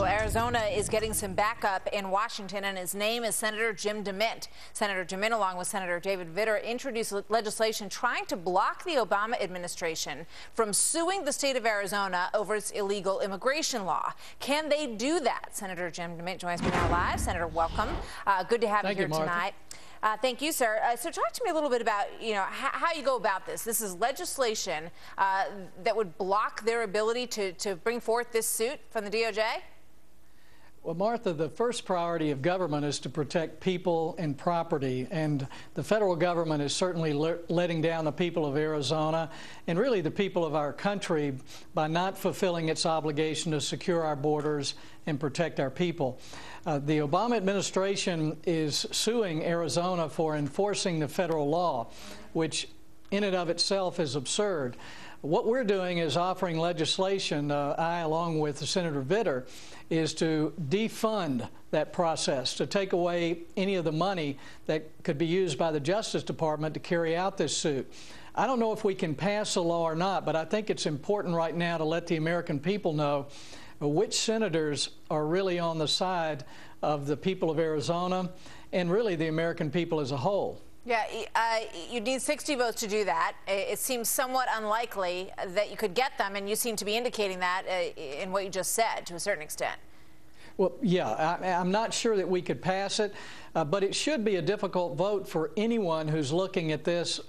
Well, Arizona is getting some backup in Washington, and his name is Senator Jim DeMint. Senator DeMint, along with Senator David Vitter, introduced legislation trying to block the Obama administration from suing the state of Arizona over its illegal immigration law. Can they do that? Senator Jim DeMint joins me now live. Senator, welcome. Good to have you here tonight. Thank you, sir. So talk to me a little bit about, how you go about this. This is legislation that would block their ability to bring forth this suit from the DOJ? Well, Martha, the first priority of government is to protect people and property, and the federal government is certainly letting down the people of Arizona and really the people of our country by not fulfilling its obligation to secure our borders and protect our people. The Obama administration is suing Arizona for enforcing the federal law, which in and of itself is absurd. What we're doing is offering legislation, I along with Senator Vitter, is to defund that process, to take away any of the money that could be used by the Justice Department to carry out this suit. I don't know if we can pass a law or not, but I think it's important right now to let the American people know which senators are really on the side of the people of Arizona and really the American people as a whole. Yeah, you need 60 votes to do that. It seems somewhat unlikely that you could get them, and you seem to be indicating that in what you just said to a certain extent. Well, yeah, I'm not sure that we could pass it, but it should be a difficult vote for anyone who's looking at this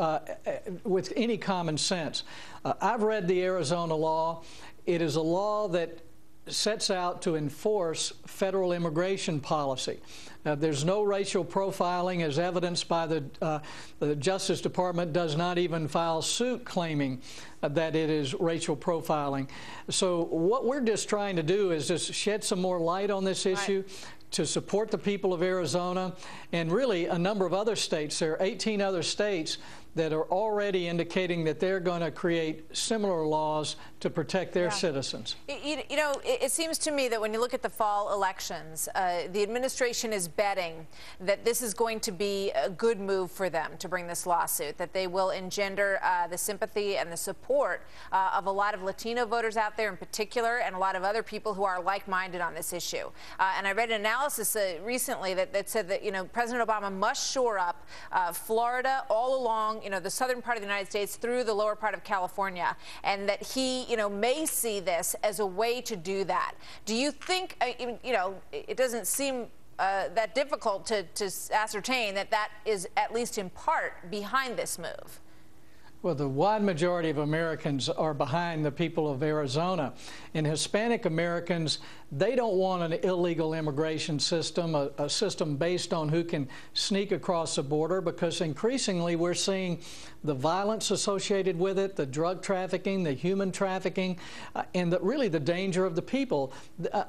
with any common sense. I've read the Arizona law. It is a law that sets out to enforce federal immigration policy. There's no racial profiling, as evidenced by the Justice Department does not even file suit claiming that it is racial profiling. So what we're just trying to do is just shed some more light on this issue, to support the people of Arizona and really a number of other states. There are 18 other states that are already indicating that they're going to create similar laws to protect their citizens. It seems to me that when you look at the fall elections, the administration is betting that this is going to be a good move for them to bring this lawsuit, that they will engender the sympathy and the support of a lot of Latino voters out there in particular, and a lot of other people who are like-minded on this issue. And I read an analysis recently that said that, President Obama must shore up Florida all along, the southern part of the United States through the lower part of California, and that he, may see this as a way to do that. Do you think, it doesn't seem that difficult to ascertain that that is at least in part behind this move? Well, the wide majority of Americans are behind the people of Arizona. And Hispanic Americans, they don't want an illegal immigration system, a system based on who can sneak across the border, because increasingly we're seeing the violence associated with it, the drug trafficking, the human trafficking, and really the danger of the people.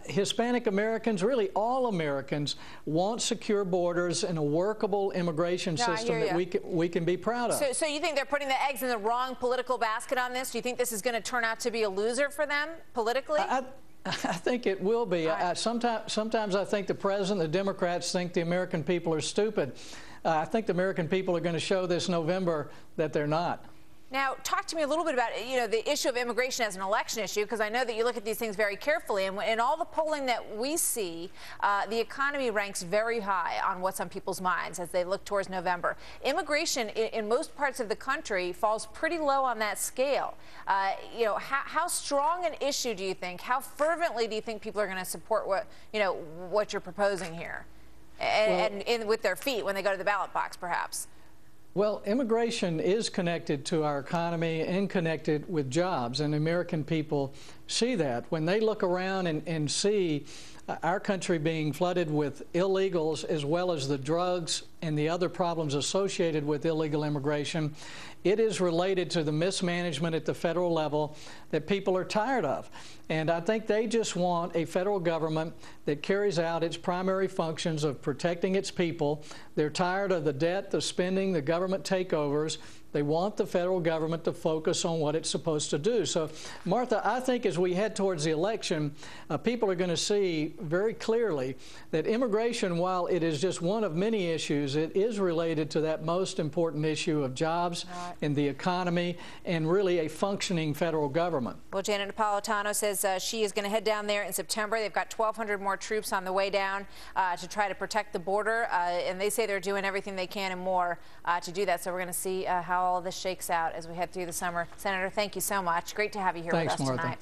Hispanic Americans, really all Americans, want secure borders and a workable immigration system that we can be proud of. So you think they're putting the eggs in the wrong political basket on this? Do you think this is going to turn out to be a loser for them politically? I think it will be. Sometimes I think the president, the Democrats, think the American people are stupid. I think the American people are going to show this November that they're not. Now, talk to me a little bit about, the issue of immigration as an election issue, because I know that you look at these things very carefully. And in all the polling that we see, the economy ranks very high on what's on people's minds as they look towards November. Immigration in most parts of the country falls pretty low on that scale. How strong an issue do you think? How fervently do you think people are going to support what you're proposing here, and with their feet when they go to the ballot box, perhaps? Well, immigration is connected to our economy and connected with jobs, and American people see that. When they look around and see our country being flooded with illegals, as well as the drugs and the other problems associated with illegal immigration, it is related to the mismanagement at the federal level that people are tired of. And I think they just want a federal government that carries out its primary functions of protecting its people. They're tired of the debt, the spending, the government takeovers. They want the federal government to focus on what it's supposed to do. So, Martha, I think as we head towards the election, people are going to see very clearly that immigration, while it is just one of many issues, it is related to that most important issue of jobs and the economy and really a functioning federal government. Well, Janet Napolitano says she is going to head down there in September. They've got 1,200 more troops on the way down to try to protect the border, and they say they're doing everything they can and more to do that. So we're going to see how all this shakes out as we head through the summer. Senator, thank you so much. Great to have you here with us tonight.